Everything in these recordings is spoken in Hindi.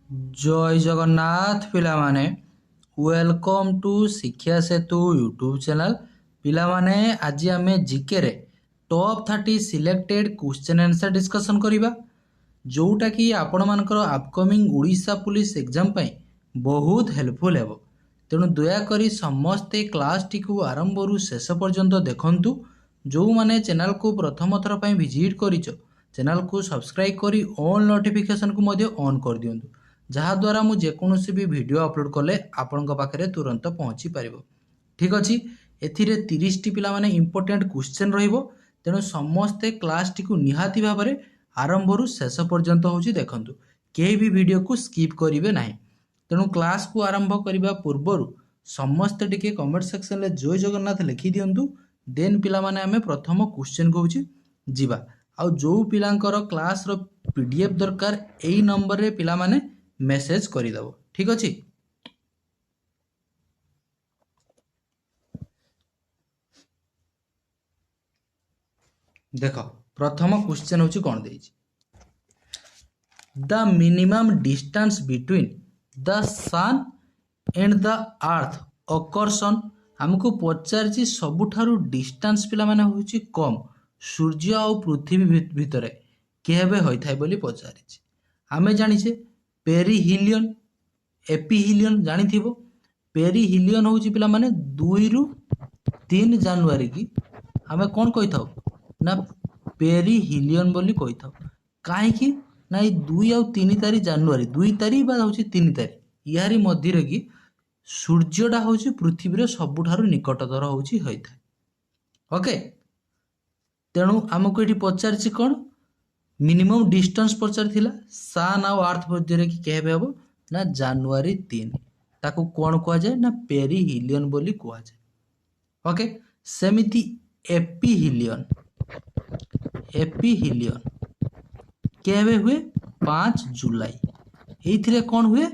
जय जगन्नाथ पिलामाने वेलकम टू शिक्षा सेतु यूट्यूब चैनल। पिलामाने आज आम जीके रे top 30 selected question answer discussion करिबा जोटा कि आपण मानकर अपकमिंग ओडिशा पुलिस एग्जाम पई बहुत हेल्पफुल हेबो। तेणु दयाकोरी समस्ते क्लास टी को आरंभ रु शेष पर्यंत देखंतु। जो माने चैनल को प्रथम थर पई विजिट करिचो चैनल को सब्सक्राइब करी ऑल नोटिफिकेशन को मध्य ऑन कर दियंतु, जहाद्वारा मुझे जेकोसी भी वीडियो अपलोड कले आपण पाखे तुरंत पहुँची पार। ठीक अच्छे एथिरे 30 टी पिला माने इंपोर्टेंट क्वेश्चन रहिबो। तेणु समस्ते क्लास टी को निहाती भाव में आरंभ रु शेष पर्यंत होची देखंतु, केही भी वीडियो को स्किप करिवे नाही। तेणु क्लास को आरंभ करने पूर्वर समस्ते टिके कमेंट सेक्शन में जय जगन्नाथ लिखि दियंतु। देन पिला माने आमे प्रथम क्वेश्चन को होची जीवा। आउ जो पिलांकर क्लास रो पीडीएफ दरकार एई नंबर रे पिला माने मेसेज करिदबो। ठीक अछि। देखो प्रथम क्वेश्चन होची कोन देइछि, the minimum distance between the sun and the earth occurs on. हमको पचारछि सबुठारु डिस्टेंस पिला माने होची कम सूर्य और पृथ्वी भितरे केबे होई थाय बोली पचारिछि। आमे जानिछे पेरिहिलियन एपिहिलियन जानिथिबो। पेरिहिलियन होची पिला माने 2 रु 3 जनवरी की आमे कोन कहि थाउ ना पेरिहिलियन बोली कहि थाउ। काहे कि ना 2 और 3 तारीख जनवरी 2 तारीख बा होची 3 तारीख यारी मध्य रे की सूर्यटा होची पृथ्वी रे सबुठारु निकटतर होची होई थाय। ओके तेणु आमको ये पचारि कौन मिनिमम डिस्टेंस पचार सन आउ अर्थ मध्य कि केबे हम ना जनवरी 3 ताकू कौन कह जाए ना पेरिहिलियन बोली कह जाए। ओके सेमिति एपिहिलियन एपिहिलियन केबे हुए 5 जुलाई। एइथिरे कौन हुए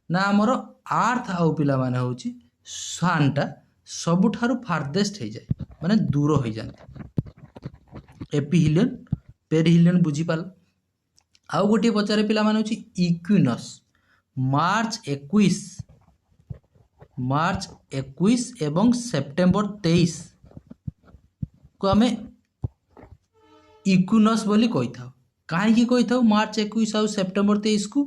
ना हमर अर्थ आउ पिला माने होची सनटा सबुठारु फारदेस्ट हो जाए माने दूर हो जाते। एपिहिलियन पेरिहिलियन बुझी पाल। आउ गोटे पचारे पिला माने होची इक्विनस मार्च 21 एवं सेप्टेम्बर 23 को आमे इक्विनस बोली कहि थाउ। काहे की कहि थाउ मार्च 21 और सेप्टेम्बर 23 को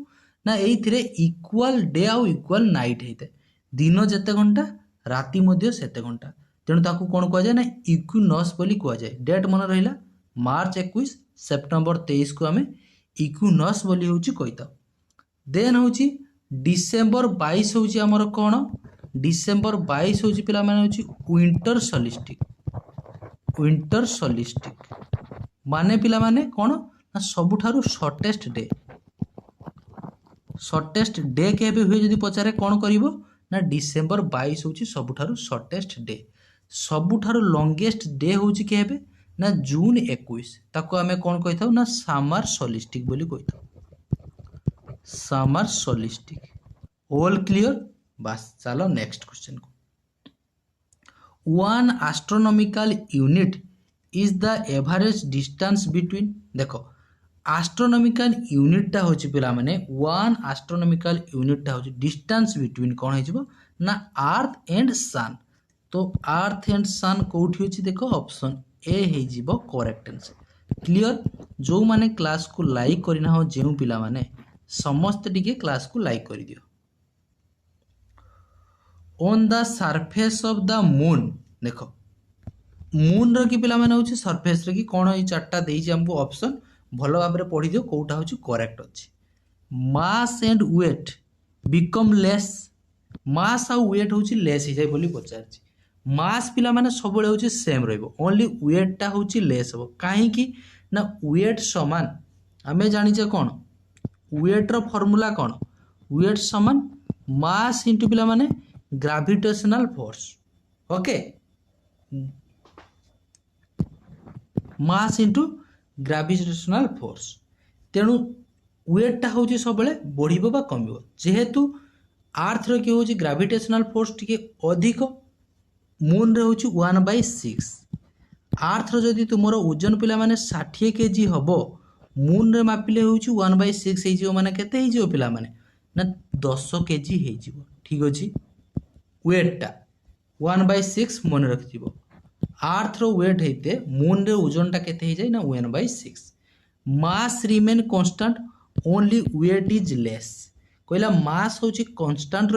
ना एइथिरे इक्वल डे आउ इक्वल नाइट हेते, दिन जेते घंटा राति मध्य सेते घंटा। तेणु ताकू कौन कह जाए ना इक्विनस बोली कह जाए। डेट मन रहिला मार्च 21 सेप्टेम्बर 23 को आमे इक्विनस बोली होची कहिता। देन होची डिसेंबर 22 होची हमर कोन डिसेंबर 22 होची पिला माने होची विंटर सोलिस्टिक। विंटर सोलिस्टिक माने पिला माने कोन ना सबुठारु शॉर्टेस्ट डे। शॉर्टेस्ट डे केबे हुए जदि पचारे कौन करिवो ना डिसेंबर 22 होची सबुठारु शॉर्टेस्ट डे। सबुठारु लॉन्गेस्ट डे होची केबे ना जून 21 ताको आमे कौन कहि थाउ ना समर सोलिस्टिक बोली कहि थाउ। Summer solstice all clear. बस चलो नेक्स्ट क्वेश्चन को। One astronomical unit is the average distance between. देखो एस्ट्रोनॉमिकल यूनिटा होची पिला माने वन एस्ट्रोनॉमिकल यूनिटा होची डिस्टेंस बिटवीन कौन हेजिबो ना अर्थ एंड सन। तो अर्थ एंड सन कोठी होची देखो ऑप्शन ए हेजिबो करेक्ट आंसर। क्लियर। जो माने क्लास को लाइक करिना हो जेउ पिला माने समस्त टिके क्लास को लाइक करि दियो। On the surface of the moon. देखो मून रो की पिला माने होची सरफेस रे की कोन ए चारटा देइछि हमको ऑप्शन भलो भाबरे पढि दियो कोउटा होची करेक्ट अछि। Mass and weight become less. Mass आ वेट होची लेस हो जाय बोली पचारछि। मास पिला माने सब बेले होची सेम रहइबो, ओनली वेट टा होची लेस हो। काहे की ना वेट समान आमे जानिचे कोन वेट रो फार्मूला कोन वेट समान मास इनटू पिला माने gravitational force. Okay mass into gravitational force. तेणु वेटटा होची सब बेले बढ़िबो बा कमिबो। जेहेतु अर्थ रो की होची ग्रेविटेशनल फोर्स टिके अधिक मून रे होची 1/6। अर्थ रो जदी तुमरो ओजन पिला माने 60 केजी हबो मून रे मापिले होची 1/6 हे जिवो माने केते हे जिवो पिला माने ना 10 केजी हो ठीक अच्छे वेटटा 1/6 मन रखिथ आर्थ वेट होते मून रे ओजनटा केते जाए ना 1/6 mass remain constant only weight is less कहला मास हूँ कन्स्टांट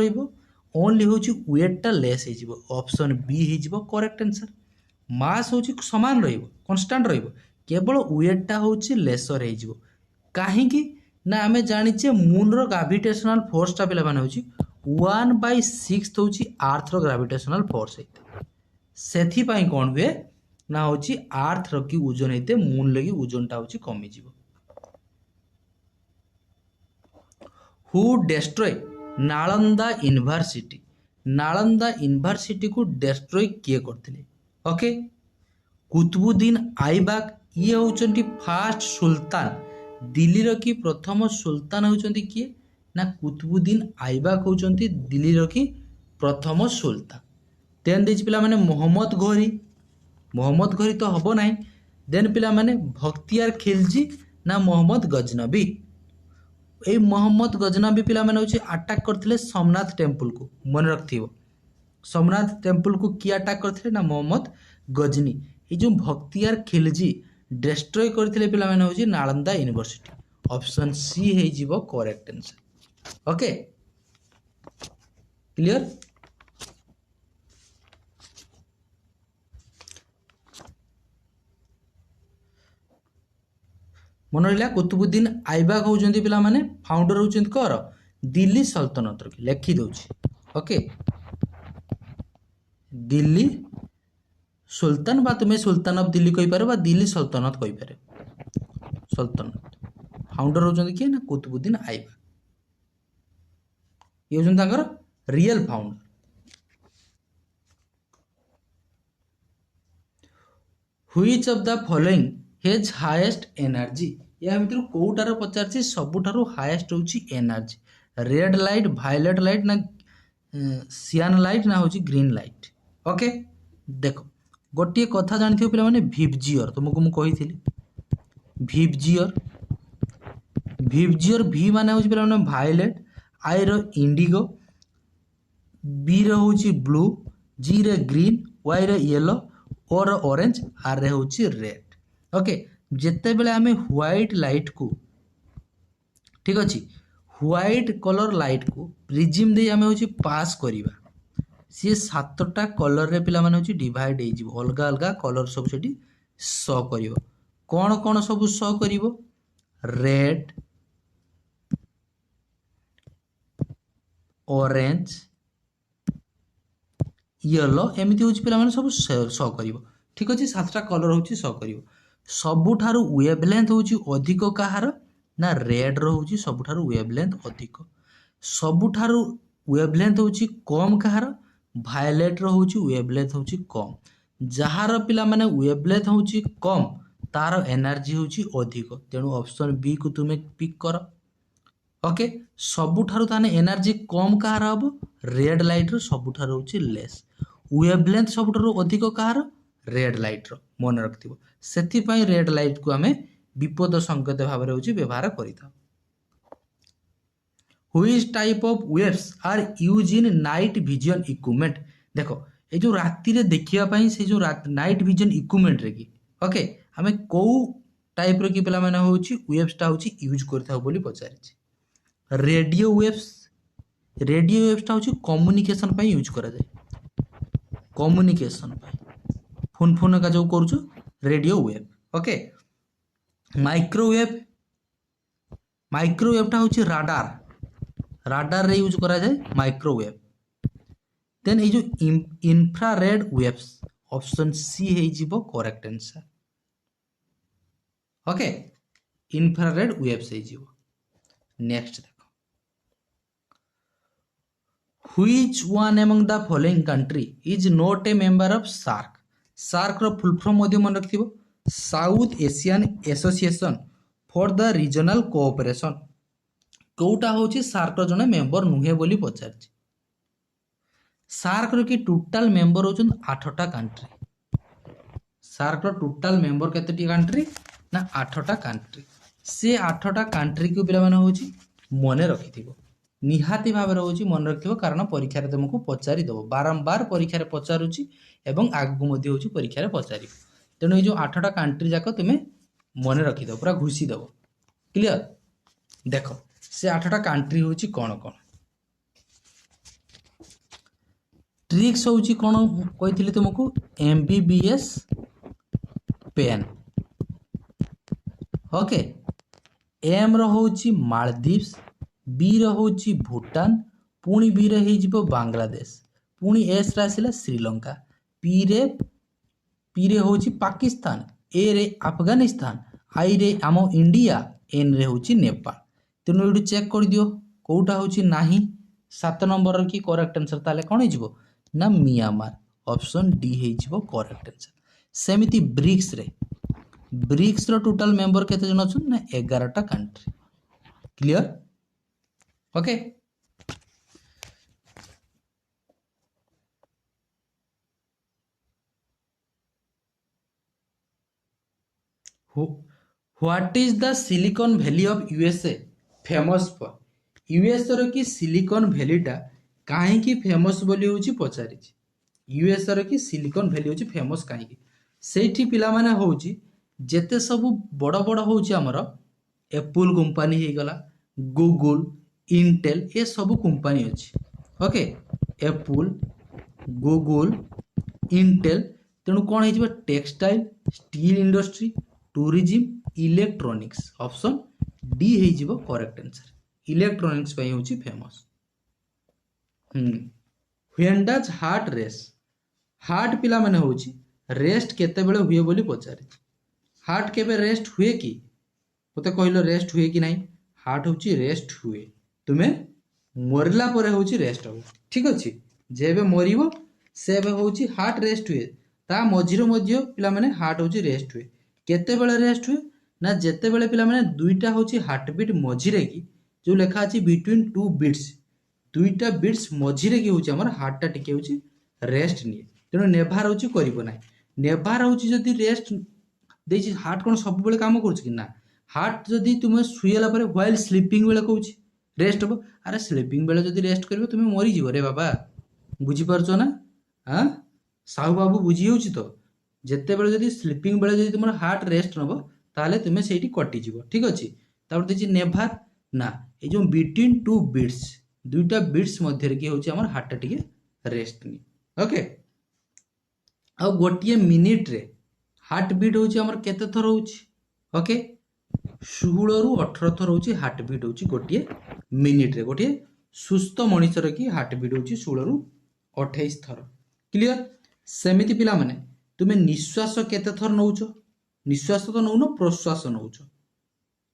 ओनली हूँ वेटटा लेस हो ऑप्शन बी हो करेक्ट आंसर मास हूँ सामान कन्स्टांट केवल वेटटा हूँ लेसर हो कहीं ना आम जाचे मून ग्राविटेशनल फोर्सटा पे हूँ 1/6 हूँ आर्थ ग्राविटेशनल फोर्स होते से कौन हुए ना हूँ आर्थ की ओजन होते मून लगी ओजनटा हूँ कमिज हु डेस्ट्रॉय नालंदा यूनिवर्सिटी को डेस्ट्रॉय किए करते ओके कुतुबुद्दीन आईबक ये होचंती फास्ट सुल्तान दिल्ली की प्रथम सुल्तान होचंती किए ना कुतुबुद्दीन आईबक होचंती दिल्ली की प्रथम सुल्तान देन देज पिला माने मोहम्मद घोरी तो हबो नाही देन पिला माने बख्तियार खिलजी ना मोहम्मद गजनबी ए मोहम्मद गजनबी पिला माने होची अटैक करथिले सोमनाथ टेम्पल को मन रखथिबो सोमनाथ टेम्पल को किए अटैक करथिले ना मोहम्मद गजनी ये जो बख्तियार खिलजी डिस्ट्रॉय करथिले पिला माने होची नालंदा यूनिवर्सिटी ऑप्शन सी हे जीवो करेक्ट आंसर ओके क्लियर मन रहा कुतुबुद्दीन आईबक होउचंती पिला माने फाउंडर होउचंती कर दिल्ली सल्तनत की लिखि दउची ओके दिल्ली सुल्तान बा तुम्हें सुल्तान ऑफ दिल्ली कहि पारे बा दिल्ली सल्तनत कहि पारे सल्तनत फाउंडर होउचंती किए ना कुतुबुद्दीन आईबक ये होउचंती तांकर real founder which of the following has highest energy या भितर कोटार पचार सबुठारु हाईएस्ट होची energy red light violet light ना सियान लाइट ना होची ग्रीन लाइट ओके देखो गोटे कथा जानी पे मैंने विवजियर तुमको मुझे कही विवजियर भी माने होची पे वायलेट आई रो इंडिगो बी रो होची ब्लू जी रे ग्रीन वाई रे येलो और ऑरेंज आर रे होची रेड ओके जिते बेले आमे व्हाइट लाइट को ठीक अच्छे व्हाइट कलर लाइट को प्रिजिम दे आमे होची पास करिबा सी 7टा कलर रे पिला माने होची डिवाइड हे जिवो अलगा अलगा कलर सब सेठी शो करिवो कोन कोन सब शो करिवो रेड ऑरेंज येलो एमिति होची पिला माने सब शो करिवो ठीक अच्छे 7टा कलर होची शो करिवो सबुठारु वेवलेंथ होची अधिक कहार ना रेड रो होची सबुठारु वेवलेंथ अधिक सबुठारु वेवलेंथ होची कम कहार वायलेट रो होची वेवलेंथ होची कम जहार पिला माने वेवलेंथ होची कम तार एनर्जी होची अधिक तेणु ऑप्शन बी को तुमे पिक कर ओके सबुठारु ताने एनर्जी कम कहार हबो रेड लाइट रो सबुठारु होची लेस वेवलेंथ सबुठारु अधिक कहार रेड लाइट रो मन रखथिबो सेति पई रेड लाइट को हमें विपद संकेत भाव में होची व्यवहार करिता which type of waves are use in night vision equipment देखो ये जो राति रे देखिया पई से जो नाइट विजन इक्विपमेंट रे की ओके हमें को टाइप रो की पिला माने होची वेव्सटा होची यूज करता बोली पचारिछि रेडियो वेव्सटा होची कम्युनिकेशन पई यूज करा जाय कम्युनिकेशन पई फोन का जो करूछु रेडियो वेव ओके माइक्रोवेवटा होची राडार रे यूज करा जाए माइक्रोवेव देन ये जो इंफ्रारेड वेव्स ऑप्शन सी है जीवो correct answer okay infrared waves है जीवो नेक्स्ट देखो which one among the following country is not a member of SAARC रो फुल फॉर्म मध्य मन रखिबो South Asian Association for the Regional Cooperation कोटा होची सार्क रो जने मेंबर नुहे बोली पचारछि सार्क रो की टोटल मेंबर होचन 8टा कंट्री सार्क रो टोटल मेंबर केतेटी कंट्री ना 8टा कंट्री से 8टा कंट्री को पिला माने होची मने रखिथिबो निहाती भाव हूँ मन रखिथो कारण परीक्षा तुमको पचारि दब बारंबार परीक्षा पचारुची एवं आगू मध्य हूँ परीक्षा पचार तेणु ये जो 8टा कंट्री जाक तुम्हें मन रखिद पूरा घुषी दब क्लियर देख से 8टा कंट्री हूँ कौन कौन ट्रिक्स हूँ कौन कही तुमको MBBS पेन ओके एम रोची मालदीव्स बी रोची भूटान पुणी बी रे बांग्लादेश पुणी एस रे आसला श्रीलंका पी रे होची पाकिस्तान ए रे अफगानिस्तान आई रे आम इंडिया एन रे होची नेपाल तेणु ये चेक कर दियो कौटा होची नाही 7 नंबर की करेक्ट आंसर ताले कौन हो ना मियांमार ऑप्शन डी हो करेक्ट आंसर सेमिति ब्रिक्स रो टोटल मेंबर केते जन अछन ना 11टा country clear okay what is the Silicon Valley of USA famous for US रो की सिलिकॉन वैलीटा काहे की फेमस बोली होची पचारि यूएस रो की सिलिकॉन वैली होची फेमस काहे की सेठी पिला माने होची जेते सब बड़ बड़ होची हमर एप्पल कंपनी हे गला गूगल इंटेल ये सब कंपनी अच्छी ओके एप्पल गूगल इंटेल तेणु कौन हो textile steel industry tourism electronics option D हो करेक्ट आंसर इलेक्ट्रॉनिक्स पे होची famous when does heart race heart पिला माने होची रेस्ट केते बेले हुए बोली पचारे हार्ट केबे रेस्ट हुए कि मते कहलो रेस्ट हुए कि नहीं हार्ट होची रेस्ट हुए तुम्हें मरला परे होची रेस्ट हो ठीक अच्छे जेबे मरिबो सेबे होची हार्ट रेस्ट हुए ता मझिरो मध्य पिला माने हार्ट होची रेस्ट हुए केते बेले रेस्ट हुए ना जेते बेले पिला माने दुईटा होची हार्ट बीट मझिरे की जो लेखा अछि बिटवीन टू बीट्स दुईटा बीट्स मझिरे की होची हमर हार्ट टा टिके होची रेस्ट निये तेनो नेभार होची करिवो नाही नेभार होची जदी रेस्ट देछि हार्ट कोन सब बेले काम करूछ कि ना हार्ट जदी तुमे सुयला परे व्हाइल स्लीपिंग बेले कहूची रेस्ट हो अरे स्लीपिंग बेले जदी रेस्ट करबो तुमे मरि जिवो रे बाबा बुझी परछो ना हां साहू बाबू बुझी होची तो जेते बेले जदी स्लीपिंग बेले जदी तुमर हार्ट रेस्ट नबो ताले तुमे सेठी कटि जिवो ठीक अछि तापर देछि नेभार ना ए जो बिटवीन टू बीट्स दुईटा बीट्स मध्य के होची हमर हार्ट टिके रेस्ट नि ओके आ गोटिए मिनिट रे हार्ट बीट होची हमर केते थर होची ओके 16 रु 18 थर होची हार्ट बीट होची गोटिए मिनिट रे गोटिए सुस्थ मनुष्यर की हार्ट बीट होची 16 रु 28 थर क्लियर सेमिति पिला माने तुमे निश्वास केते थर नउचो निश्वास तो नउनो प्रश्वास नउचो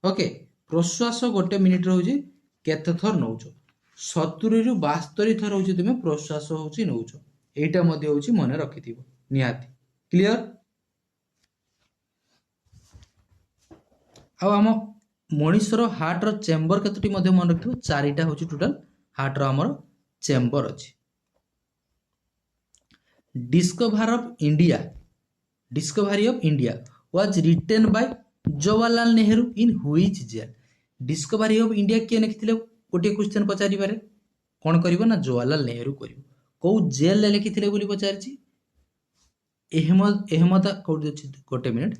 ओके प्रश्वास गोटे मिनिट रे होची केते थर नउचो 70 रु 72 थर होची तुमे प्रश्वास होची नउचो एटा मध्ये होची मने रखिथिबो निहाती क्लियर आ आम मनुष्यर हार्ट रो चेम्बर केतोटी मध्ये मन रखिथो 4टा होची टोटल हार्ट रो हमर चेम्बर अछि Discovery of India was written by Jawaharlal Nehru in which jail Discovery of India के लिखिथिले गोटे क्वेश्चन पचारि पारे कोन करिवो ना जवाहरलाल नेहरू करिवो को जेल ले लिखिथिले बोली पचारिछि अहमद कोड अछि गोटे minute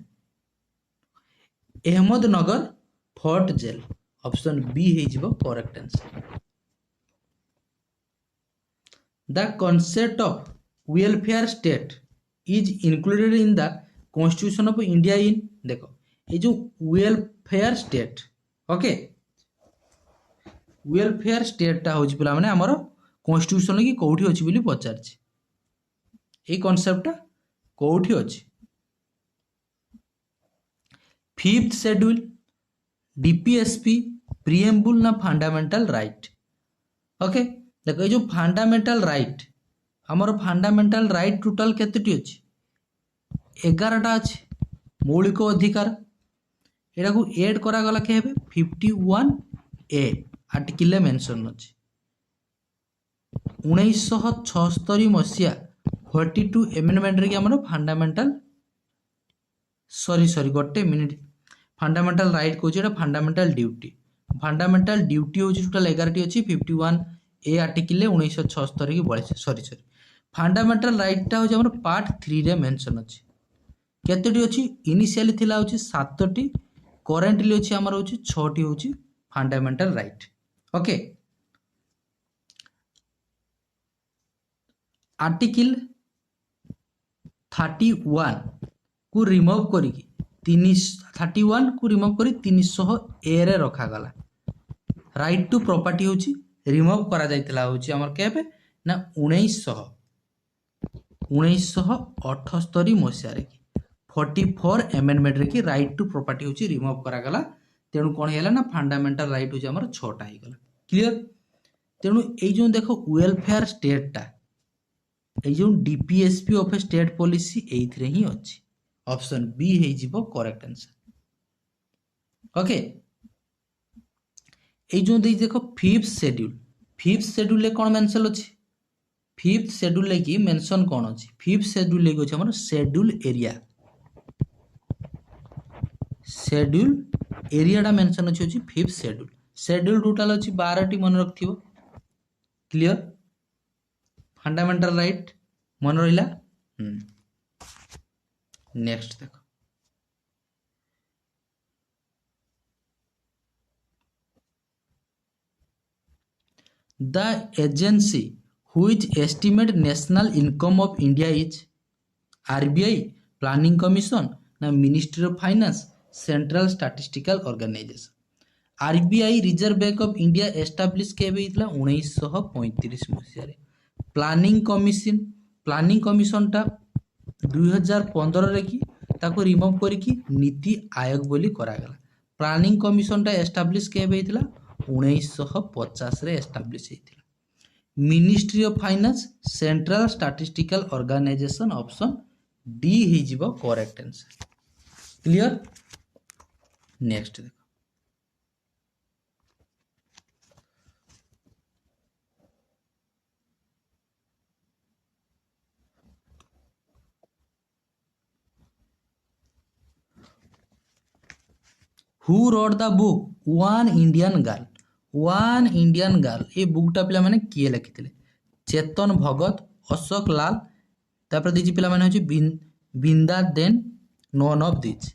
Ahmednagar fort jail option B है correct answer the concept of welfare state is included in the constitution of India in देखो ये जो welfare state okay welfare state टा होची पिला माने हमर कॉन्स्टिट्यूशन की कोठी अछि बोली पचारछि ए कॉन्सेप्ट टा कोठी अछि फिफ्थ शेड्यूल डीपीएसपी प्रिएम्बुल ना फंडामेंटल राइट ओके देखो ये जो फंडामेंटल राइट हमर फंडामेंटल राइट टोटल केतेटी अछि 11टा अछि मौलिक अधिकार एटा को ऐड करा गला के हेबे 51 ए आर्टिकल मेंशन अछि 1976 मसिया 42 एमेंडमेंट रे कि हमर फंडामेंटल सॉरी गोटे मिनिट फंडामेंटल राइट को जेटा फंडामेंटल ड्यूटी फंडामेंटल ड्यूटी हूँ टोटाल 11 अच्छी 51A आर्टिकल 1976 की बड़ी सरी फंडामेंटल राइटा हूँ आम पार्ट 3 रे मेंशन अच्छी केतोटी अच्छी इनिशियली थिला हूँ 7टी करेन्टली अच्छी आमर हूँ 6टी हूँ फंडामेंटल राइट ओके आर्टिकल 31 को रिमूव करी 31 को रिमूव करी 300A रे रखा गला राइट टू प्रॉपर्टी हूँ रिमूव करा जाइतला हूँ आमर केबे ना 1978 मसीह 44 एमेंडमेंट रे कि राइट टू प्रॉपर्टी हूँ रिमूव करा गला तेणु कौन है ना फंडामेंटल राइट हूँ आमर 6टा हो गला क्लियर तेणु ये जो देख वेलफेयर स्टेटा ये डीपीएसपी ऑफ स्टेट पॉलिसी एइथरे ही अछि ऑप्शन बी हे जिवो करेक्ट आंसर ओके ये जो देखो फिफ्थ शेड्यूल ले कौन मेंशन अछि फिफ्थ शेड्यूल ले की मेंशन कौन अछि फिफ्थ शेड्यूल ले अछि हमर शेड्यूल एरिया डा मेंशन अछि फिफ्थ शेड्यूल टोटल अछि 12 टी मन रखथिबो क्लियर फंडामेंटल राइट मन रहिला नेक्स्ट देखो the agency which estimate national income of India is RBI planning commission ना ministry of finance central statistical organisation RBI reserve bank of India establish केबे हितला 1935 मसीह प्लानिंग कमीशन टा 2015 रे की ताको रिमूव करके नीति आयोग बोली करागला प्लानिंग कमीशन टा एस्टाब्लिश केबे हितला 1950 रे एस्टाब्लिश हितला ministry of finance central statistical organisation option D ही जिवो करेक्ट आंसर क्लियर नेक्स्ट देखो who wrote the book One Indian Girl ये बुकटा पिला माने किए लिखिथिले चेतन भगत अशोक लाल तापर दिजी पिला माने होची बिंदा then none of this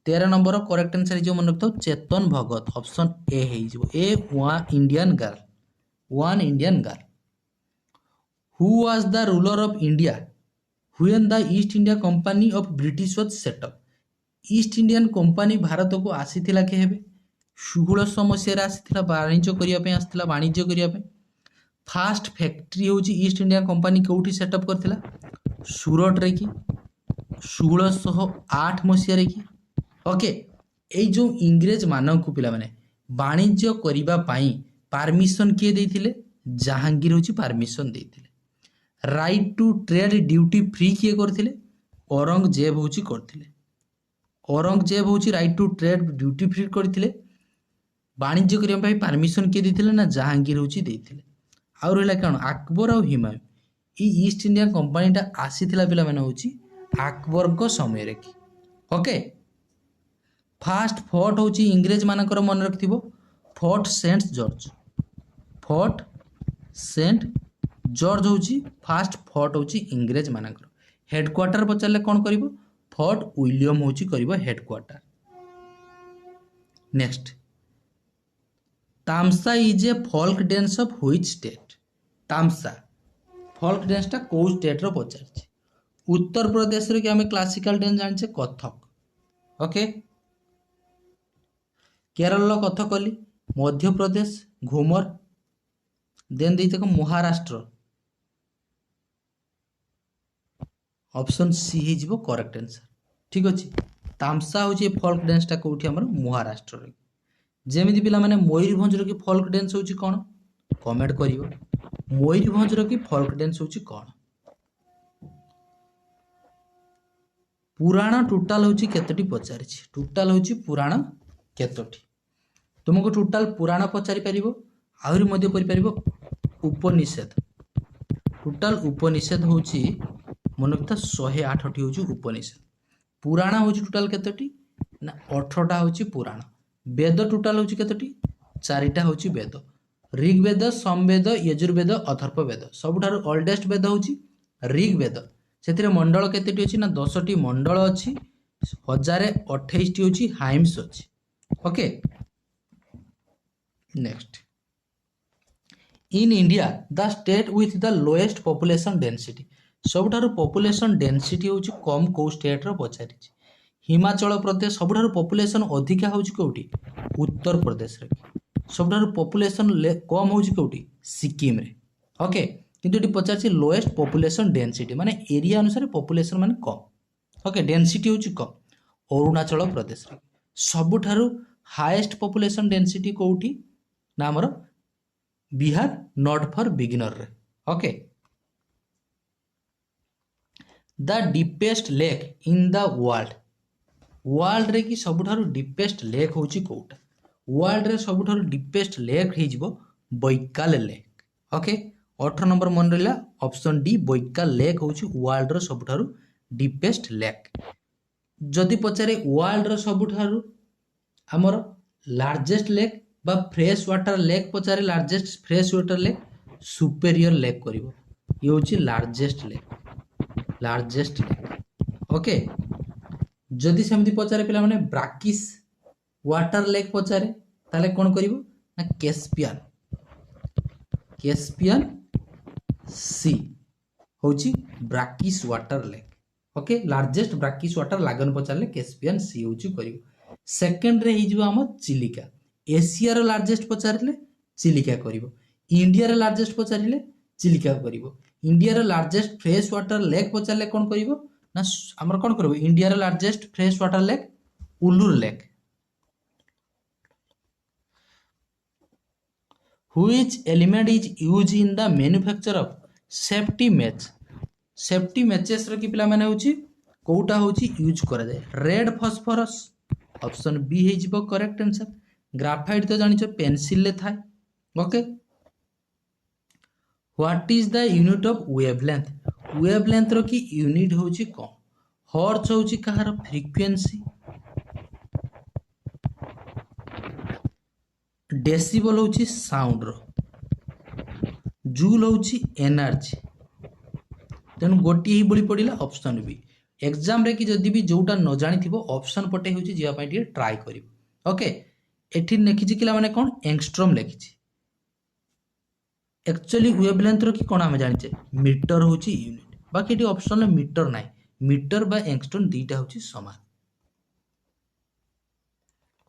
13 number correct answer जो मन रखतो चेतन भगत ऑप्शन ए हे जिवो A One Indian Girl who was the ruler of India when the East India Company of British was set up East Indian Company Bharat को आसीथिला के हेबे 1600 मसीह आसीथिला वाणिज्य करिया पे आसीथिला वाणिज्य करिया पे फास्ट फैक्ट्री होची ईस्ट इंडिया कंपनी कोठी सेटअप करथिला सूरत रे की 1608 मसीह रे की ओके ए जो इंग्रेज मानन को पिला माने वाणिज्य करिबा पाई परमिशन के देथिले जहांगीर होची परमिशन देथिले right to trade duty free किए करथिले औरंगजेब होची करथिले औरंगजेब होची right to trade duty free करथिले वाणिज्य करिया पाई परमिशन के देथिले ना जहांगीर होची देथिले आ रहला कोन अकबर और हुमायूं ई ईस्ट इंडिया कंपनीटा आसीथिला पिला माने होची अकबर को समय रे की ओके फास्ट फोर्ट होची इंग्रेज मानकर मन रखथिबो फोर्ट सेंट जॉर्ज होची फास्ट फोर्ट होची इंग्रेज मानकर हेडक्वार्टर पचारले कोन करिवो फोर्ट विलियम होची करिवो headquarter next Tamasha is a folk dance of which state Tamasha folk dance टा को स्टेट रो पचारछि उत्तर प्रदेश रे कि हमें क्लासिकल डांस जानछे कथक ओके केरल रो कथकली मध्य प्रदेश घूमर देन दी तक महाराष्ट्र ऑप्शन सी ही जिवो करेक्ट आंसर ठीक अछि तामसा होची फोल्क डांस टा कोठी हमर महाराष्ट्र रे जेमिति पिला माने मयूरभंज रो कि फोल्क डांस होची कोन कमेंट करिवो मयूरभंज रो कि फोल्क डांस होची कोन पुराण टोटल होची केतोटी पचारिछि टोटल होची पुराण केतोटी तुमको टोटल पुराण पचारि परिबो आहुरी मध्ये परि परिबो उपनिषद टोटल उपनिषद होची मनकता 108 टी होची उपनिषद पुराण होची टोटल केतोटी ना 18टा होची पुराण वेद टोटल होची केतोटी चारिटा होची वेद ऋग्वेद समवेद यजुर्वेद अथर्ववेद सबुठारु ओल्डेस्ट वेद होची ऋग्वेद से मंडल केतेटी अछि ना 10टी मंडल अछि 1028 होची हाइम्स अछि okay next in India the state with the lowest population density सबुठारु पॉपुलेशन डेंसिटी होची कम को स्टेट रो पचारि हिमाचल प्रदेश सबुठारु पॉपुलेशन अधिका होची कोठी उत्तर प्रदेश रे सबुठारु पॉपुलेशन कम होची कोठी सिक्किम रे ओके किंतु एटी पचारछि लोएस्ट पॉपुलेशन डेंसिटी माने एरिया अनुसार पॉपुलेशन माने कम ओके डेंसिटी होची कम अरुणाचल प्रदेश रे सबुठारु हाईएस्ट पॉपुलेशन डेंसिटी कोठी ना हमर बिहार नॉट फॉर बिगिनर रे okay the deepest lake in the world रे कि सबुठारु डीपेस्ट लेक होची कोटा वर्ल्ड रे सबुठारु डीपेस्ट लेक हेजिबो बैकाल लेक ओके 18 नंबर मन रहिला ऑप्शन डी बैकाल लेक होची वर्ल्ड रो सबुठारु डीपेस्ट लेक जदि पचारे वर्ल्ड रो सबुठारु हमर लार्जेस्ट लेक बा फ्रेश वाटर लेक पचारे largest fresh water lake Superior lake करिवो ये होची लार्जेस्ट लेक ओके जदि सेमती पचारे पिला माने ब्राकिस वाटर लेक पचारे ताले कोन करिवो ना कैस्पियन सी होची brackish water lake okay largest brackish water lagoon पचारले कैस्पियन सी होची करिवो सेकंड रे हिजबो हम चिलिका एशिया रो लार्जेस्ट पचारले चिलिका करिवो इंडिया रो लार्जेस्ट पचारिले चिलिका करिवो इंडिया रो लार्जेस्ट फ्रेश वाटर लेक पचारले कोन करिवो ना हमर कोन करबो इंडिया रो largest fresh water lake Wular lake which element is use in the manufacture of safety matches रो कि पिला माने होची कोउटा होची यूज करा जाय रेड फास्फोरस ऑप्शन बी हे जिवो करेक्ट आंसर ग्राफाइट तो जानिछो पेंसिल ले थाय okay what is the unit of wavelength रो कि यूनिट होची कोन हर्ट्ज होची कहार फ्रीक्वेंसी डेसिबल होची साउंड रो जूल होची एनर्जी तेनु गोटी ही बोली पड़िला ऑप्शन बी एग्जाम रे कि जदि भी जोटा न जानि थिबो ऑप्शन पटे होची जिया पय टिके ट्राई करिवो ओके एठी लिखिछि किला माने कोन एंगस्ट्रॉम लिखिछि एक्चुअली वेवलेंथ रो कि कोन हम जानिछे मीटर होची यूनिट बाकी एठी ऑप्शन में मीटर नाही मीटर बा एंगस्ट्रॉम दीटा होची समान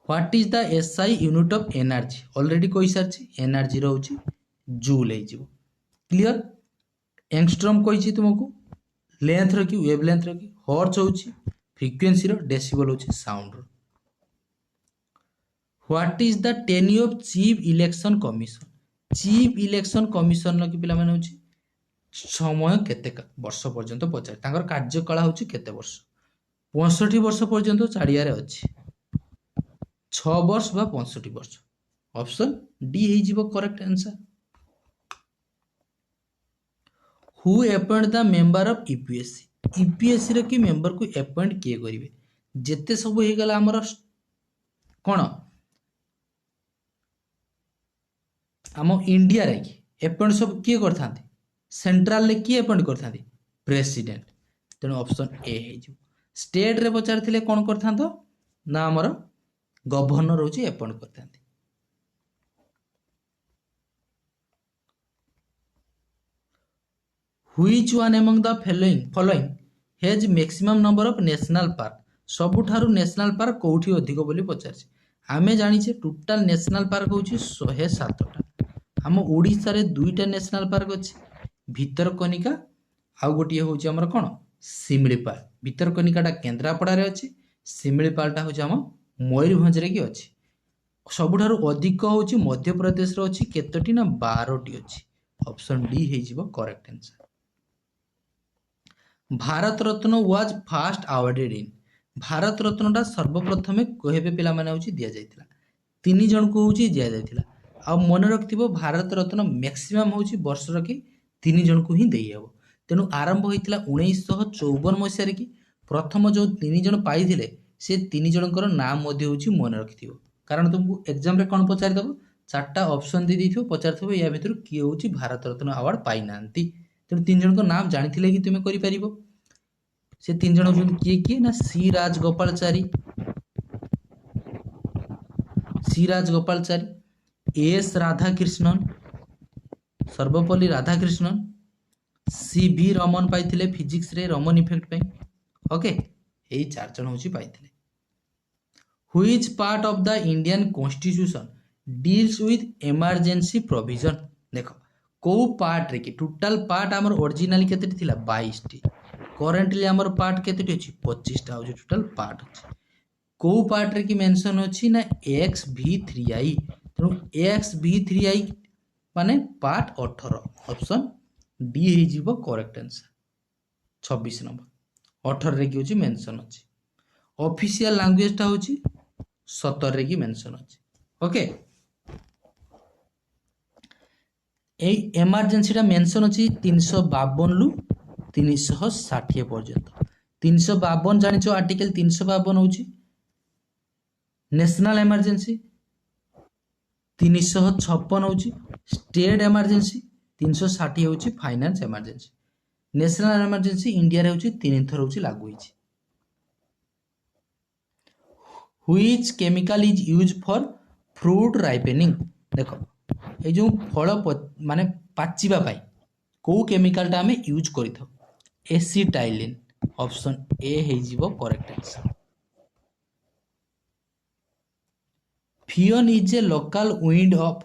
what is the SI unit of energy already कोइ सारछि एनर्जी रो होची जूल हे जिवो क्लियर एंगस्ट्रॉम कोइछि तुमको लेंथ रो कि वेवलेंथ रो कि हर्ट्ज होची फ्रीक्वेंसी रो डेसिबल होची साउंड रो what is the tenure of chief election commission रो कि पिला माने होची समय केते वर्ष पर्यंत पचार तांकर कार्यकाल होची केते वर्ष 65 वर्ष पर्यंत चाड़िया रे अछि 6 वर्ष बा 65 वर्ष ऑप्शन डी हे जिवो correct answer who appoint the member of EPSC रे कि मेंबर को अपॉइंट किए करिवे जेते सब हे गला हमर कोन हम इंडिया रे अपॉइंट सब किए करथांती सेंट्रल ले किए अपॉइंट करथांती प्रेसिडेंट तेनो ऑप्शन ए हे जो स्टेट रे पचारथिले कोन करथांतो ना हमर गवर्नर होची अपॉइंट करथांती which one among the following has maximum number of national park सबुठारु नेशनल पार्क कोठी अधिक बोली पचारछि आमे जानिछे टोटल नेशनल पार्क होची 107 टा हम ओडिसा रे दुईटा नेशनल पार्क अछि भितरकनिका आ गोटिए होची हमर कोन सिमलीपाल भितरकनिकाटा केन्द्रापड़ा रे अछि सिमलीपालटा होची हम मयूरभंज रे कि अछि सबुठारु अधिक होची मध्य प्रदेश रे अछि केतोटी ना 12 टी अछि ऑप्शन डी हे जिवो correct answer Bharat Ratna was first awarded in Bharat रत्नटा सर्वप्रथमे कोहेबे पिला माने होची दिया जायतिला तीन जन को होची दिया जायतिला आ मन रखथिबो भारत रत्न मैक्सिमम होची वर्ष र कि 3 जन को ही देई हबो तेनु आरंभ होइतिला 1954 मसिया रे कि प्रथम जो 3 जन पाइथिले से 3 जनकर नाम मध्ये होची मन रखथिबो कारण तुमको एग्जाम रे कोन पचारि दबो चार्टा ऑप्शन दे देथिबो पचारथिबो या भितर किए होची भारत रत्न अवार्ड पाई नांती तेणु तीन जन को नाम जानिथिले कि तुमे करि परिबो से तीन जन होचन किए किए ना सी राजगोपालचारी एस राधाकृष्णन सर्वपल्ली राधाकृष्णन सी भी रमन पाइथिले फिजिक्स रे रमन इफेक्ट पे ओके यही चार जन होची पाइथिले which part of the Indian constitution deals with emergency provision देखो को पार्ट रे कि टोटल पार्ट हमर ओरिजिनली केते थिला 22 टी करेंटली हमर पार्ट केते अछि 25 टा होची टोटल पार्ट अछि को पार्ट रे कि मेंशन अछि ना XV3I तो XV3I माने पार्ट 18 ऑप्शन डी हे जीवो करेक्ट आंसर 26 नंबर 18 रे कि होची मेंशन अछि ऑफिशियल लैंग्वेज टा होची 17 रे कि मेंशन अछि ओके ए इमरजेंसी टा मेंशन अछि 352 लु 360 पर्यंत 352 जानिचो आर्टिकल 352 होची नेशनल इमरजेंसी 356 होची स्टेट इमरजेंसी 360 होची finance emergency national emergency India रे होची 3 थर होची लागू होची which chemical is used for fruit ripening देखो ए जो फल माने पाचिबा पाई को केमिकल टा हमें यूज करिथो एसिटाइलिन ऑप्शन ए हे जीवो correct answer Foehn is a local wind of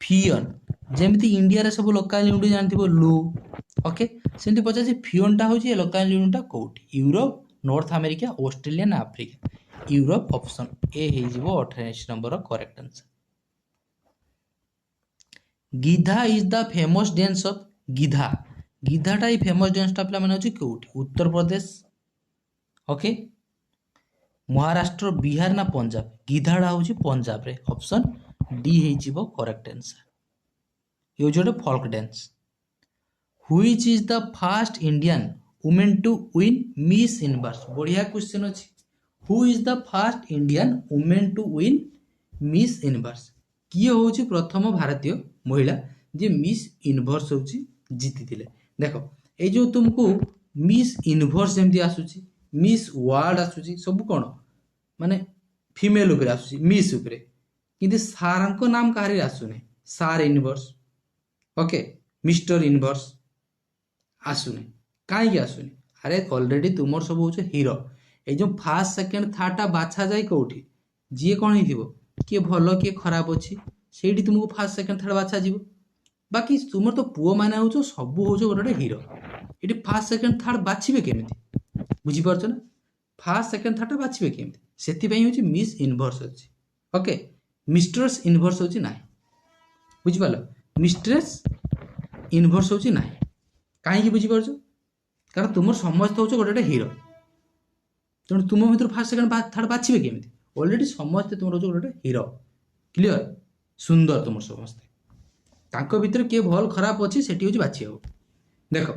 Foehn जेमती इंडिया रे सब लोकल विंड जानथिबो लू ओके सेमती पचा से फियन टा होची ए लोकल विंड टा कोठी यूरोप नॉर्थ अमेरिका ऑस्ट्रेलिया ना अफ्रीका यूरोप ऑप्शन ए हे जीवो 28 number correct answer Giddha is the famous dance of Giddha गिधाटा ही फेमस डांस टा पिला माने होची कोठी उत्तर प्रदेश ओके महाराष्ट्र बिहार ना पंजाब गिधाड़ा होची पंजाब रे ऑप्शन डी हे जीवो करेक्ट आंसर यो जोटे folk dance which is the first Indian women to win Miss Universe बढ़िया क्वेश्चन अछि who is the first Indian women to win Miss Universe किए होची प्रथम भारतीय महिला जे मिस यूनिवर्स होची जीतिथिले देखो ए जो तुमको मिस यूनिवर्स जेमती आसुची मिस वर्ल्ड आसुची सब कोन माने फीमेल ऊपर आसुची मिस ऊपर किंतु सार को नाम काहरी आसुने सार यूनिवर्स ओके मिस्टर यूनिवर्स आसुने काई के आसुने अरे ऑलरेडी तुमर सब होचे हीरो ए जो फर्स्ट सेकंड थर्ड टा बाछा जाय कोठी जे कोन हिथिबो के भलो के खराब अछि सेठी तुमको फर्स्ट सेकंड थर्ड बाछा जीवो बाकी तुमर तो पुओ माने होचो सब होचो गोटे हीरो एटी फर्स्ट सेकंड थर्ड बाछिबे केमिति बुझी परछो ना फर्स्ट सेकंड थर्ड बाछिबे केमिति सेति पई होची मिस यूनिवर्स अछि ओके मिस्टर्स यूनिवर्स होची नाही बुझी पालो मिस्ट्रेस यूनिवर्स होची नाही काहे की बुझी परछो कारण तुमर समस्त होचो गोटे हीरो तेणु तुम भीतर फर्स्ट सेकंड थर्ड बाछिबे केमिति ऑलरेडी समस्त तुमर होचो गोटे हीरो क्लियर सुंदर तुम समस्ते तांको भीतर के भल खराब अछि सेठी होची बाछि हो देखो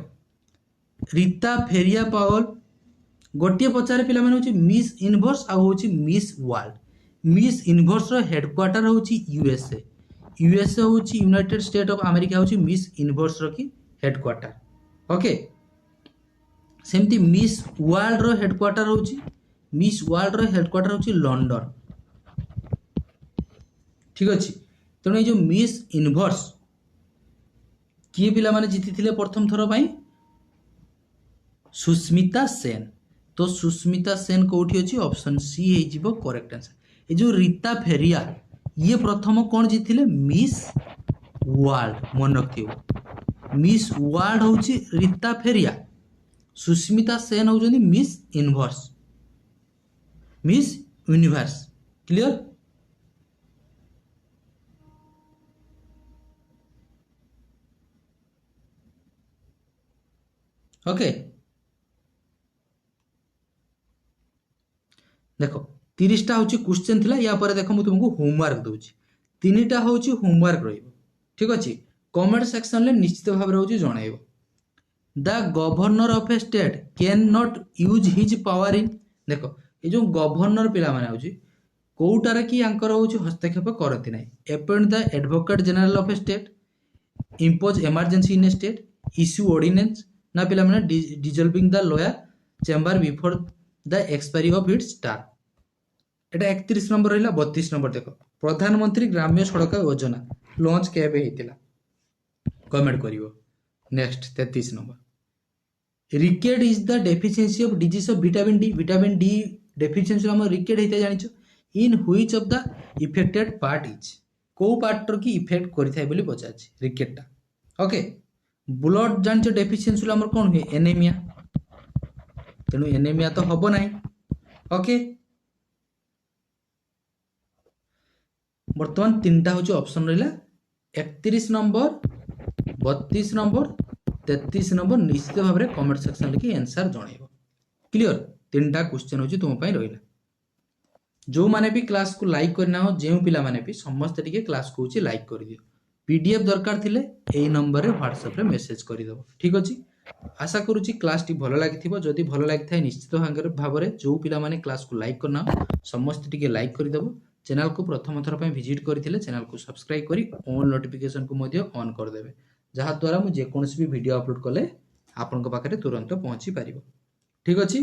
रीता फेरिया पावल गोटिए पचारे पिला माने होची मिस यूनिवर्स आ होची मिस वर्ल्ड मिस यूनिवर्स रो हेडक्वार्टर होची यूएसए होची यूनाइटेड स्टेट ऑफ अमेरिका होची मिस यूनिवर्स रो की हेडक्वार्टर ओके सेमती मिस वर्ल्ड रो हेडक्वार्टर होची मिस वर्ल्ड रो हेडक्वार्टर होची लंडन ठीक अछि तेणु ये जो मिस यूनिवर्स किए पिला माने जीति प्रथम थर पाई सुस्मिता सेन तो सुस्मिता सेन कोठी अछि ऑप्शन सी हे जीवो करेक्ट आंसर ए जो रीता फेरिया ये प्रथम कोन जीतिले मिस वर्ल्ड मन रखियो मिस वर्ल्ड होची रीता फेरिया सुस्मिता सेन होजनी मिस यूनिवर्स क्लियर ओके देखो 30 टा होची क्वेश्चन थिला या पर देखो मु तुमको होमवर्क दोची तीनटा होची होमवर्क रहइबो ठीक अछि कमेंट सेक्शन ले निश्चित भाव रे होची जणाइबो the governor of a state cannot use his power in देखो ए जो गवर्नर पिला माने होची कोटारे कि आंकर होची हस्तक्षेप करती नाही appoint the advocate general of a state impose emergency in a state issue ordinance ना पिला माने dissolving the lower chamber before the expiry of its term एटा 31 नंबर रहिला 32 नंबर देखो प्रधानमंत्री ग्राम्य सड़क योजना लॉन्च केबे हेतिला कमेंट करिवो next 33 number rickets is the deficiency of disease of vitamin D deficiency हम रिकेट हेते जानिछो in which of the affected part is को पार्ट की इफेक्ट करिथाय बोली पचाछि रिकेटटा ओके ब्लड जानिछो डेफिशिएंसी हमर कोन हुए एनीमिया तेनु एनीमिया तो हबो नाही ओके बर्तमान तीनटा हूँ ऑप्शन रहा 31 नंबर 32 नंबर 33 नंबर निश्चित भाव में कमेंट सेक्शन लिखि आंसर जन क्लियर तीनटा क्वेश्चन हूँ तुम रहा जो मैंने भी क्लास को लाइक करना हो जो पिला माने भी समस्त टिके क्लास को लाइक कर दियो पीडीएफ दरकार थिले एई नंबर रे व्हाट्सएप रे मेसेज कर दो ठीक अछि आशा करूची क्लास टी भलो लागिथिबो जदि भलो लागिथाय निश्चित भाव में जो पिला माने क्लास को लाइक करना समस्त टिके लाइक कर दबो चैनल को प्रथम थर पर विजिट करथिले चैनल को सब्सक्राइब करी ऑल नोटिफिकेशन को मध्य ऑन कर देबे जहा द्वारा मु जे कोनोसी भी वीडियो अपलोड कले आपन को पाखरे तुरंत पहुंची पारिबो ठीक अछि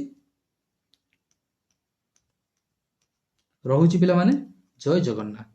रहुची पिला माने जय जगन्नाथ।